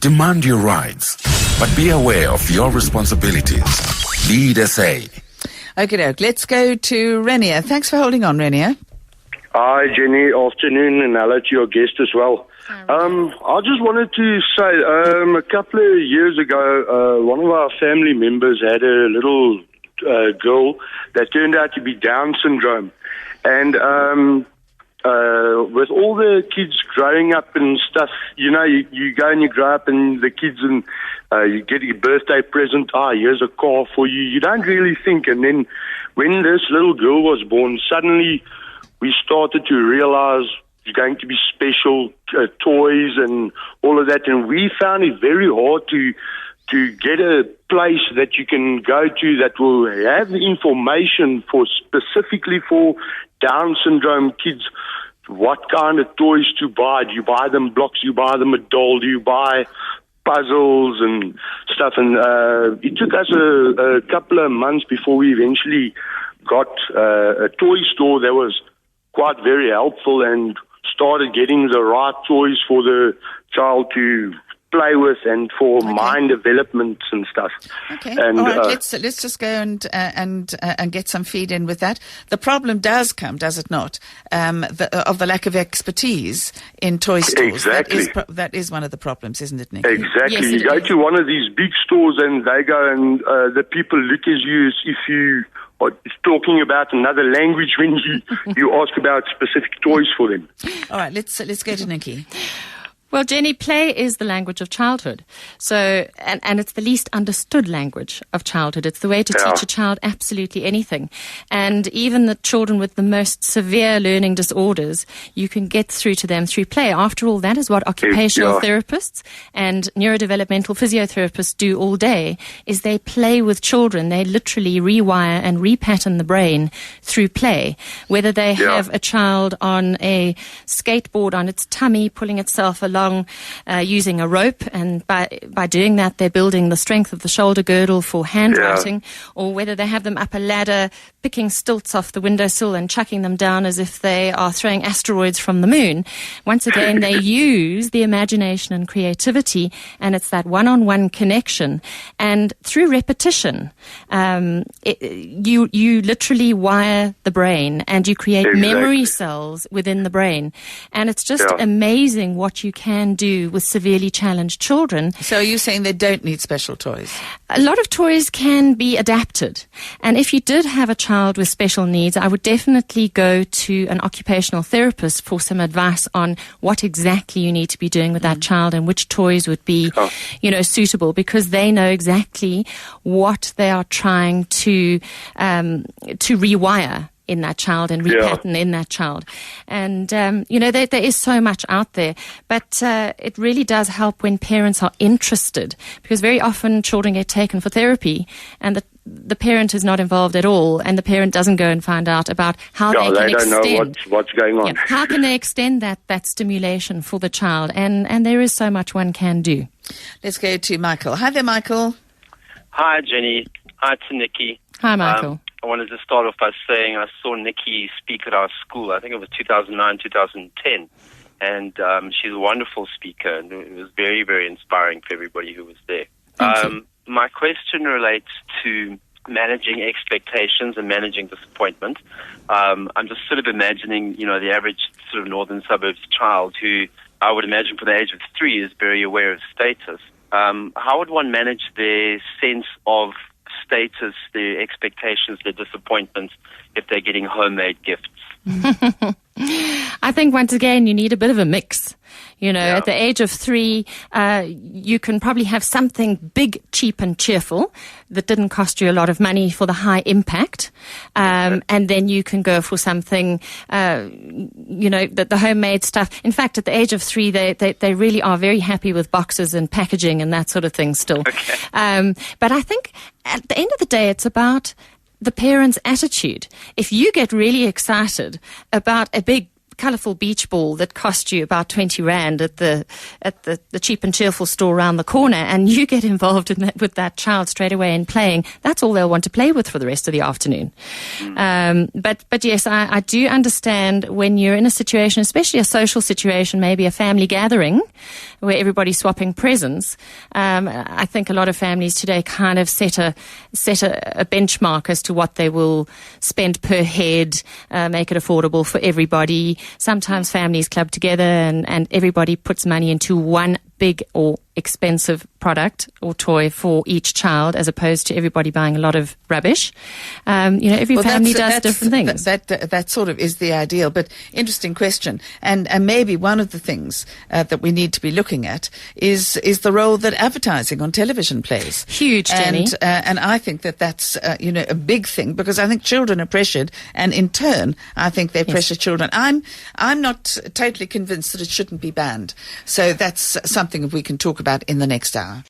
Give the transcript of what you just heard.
Demand your rights, but be aware of your responsibilities. Lead SA. Okay, let's go to Renier. Thanks for holding on, Renier. Hi, Jenny. Afternoon, and hello to your guest as well. I just wanted to say, a couple of years ago, one of our family members had a little girl that turned out to be Down syndrome. And with all the kids growing up and stuff, you know, you go and you grow up and the kids and you get your birthday present, here's a car for you. You don't really think. And then when this little girl was born, suddenly we started to realize it's going to be special toys and all of that. And we found it very hard to get a place that you can go to that will have information specifically for Down syndrome kids, what kind of toys to buy. Do you buy them blocks? Do you buy them a doll? Do you buy puzzles and stuff? And it took us a couple of months before we eventually got a toy store that was quite very helpful and started getting the right toys for the child to play with and for mind development and stuff. Okay, and, all right. Let's just go and get some feed in with that. The problem does come, does it not, of the lack of expertise in toy stores. Exactly. That is one of the problems, isn't it, Nikki? Exactly. Yes, you go to one of these big stores and they go and the people look at you as if you are talking about another language when you ask about specific toys for them. All right, let's go to Nikki. Well, Jenny, play is the language of childhood. So, and it's the least understood language of childhood. It's the way to teach a child absolutely anything. And even the children with the most severe learning disorders, you can get through to them through play. After all, that is what occupational therapists and neurodevelopmental physiotherapists do all day, is they play with children. They literally rewire and repattern the brain through play. Whether they have a child on a skateboard on its tummy, pulling itself along using a rope, and by doing that they're building the strength of the shoulder girdle for handwriting, or whether they have them up a ladder picking stilts off the windowsill and chucking them down as if they are throwing asteroids from the moon. Once again, they use the imagination and creativity, and it's that one-on-one connection. And through repetition, you literally wire the brain and you create memory cells within the brain. And it's just amazing what you can do with severely challenged children. So are you saying they don't need special toys? A lot of toys can be adapted. And if you did have a child with special needs, I would definitely go to an occupational therapist for some advice on what exactly you need to be doing with that child and which toys would be, suitable, because they know exactly what they are trying to rewire in that child and repattern in that child. And, there is so much out there, but it really does help when parents are interested, because very often children get taken for therapy and the parent is not involved at all, and the parent doesn't go and find out about how they can extend. They don't know what's going on. How can they extend that stimulation for the child? And there is so much one can do. Let's go to Michael. Hi there, Michael. Hi, Jenny. Hi to Nikki. Hi, Michael. I wanted to start off by saying I saw Nikki speak at our school. I think it was 2009, 2010. And she's a wonderful speaker, and it was very, very inspiring for everybody who was there. My question relates to managing expectations and managing disappointment. I'm just sort of imagining, the average sort of northern suburbs child who I would imagine from the age of 3 is very aware of status. How would one manage their sense of status, their expectations, their disappointments if they're getting homemade gifts? I think once again you need a bit of a mix. At the age of 3, you can probably have something big, cheap and cheerful that didn't cost you a lot of money for the high impact. And then you can go for something, the homemade stuff. In fact, at the age of 3, they really are very happy with boxes and packaging and that sort of thing still. But I think at the end of the day, it's about the parent's attitude. If you get really excited about a big colourful beach ball that cost you about 20 Rand at the cheap and cheerful store around the corner, and you get involved in that, with that child straight away and playing, that's all they'll want to play with for the rest of the afternoon. But yes, I do understand when you're in a situation, especially a social situation, maybe a family gathering where everybody's swapping presents. I think a lot of families today kind of set a benchmark as to what they will spend per head, make it affordable for everybody. Sometimes families club together and everybody puts money into one big or expensive product or toy for each child, as opposed to everybody buying a lot of rubbish. Every family does different things. That sort of is the ideal, but interesting question. And maybe one of the things that we need to be looking at is the role that advertising on television plays. Huge, Jenny. And I think that's a big thing, because I think children are pressured, and in turn, I think they pressure children. I'm not totally convinced that it shouldn't be banned. So that's something we can talk about in the next hour.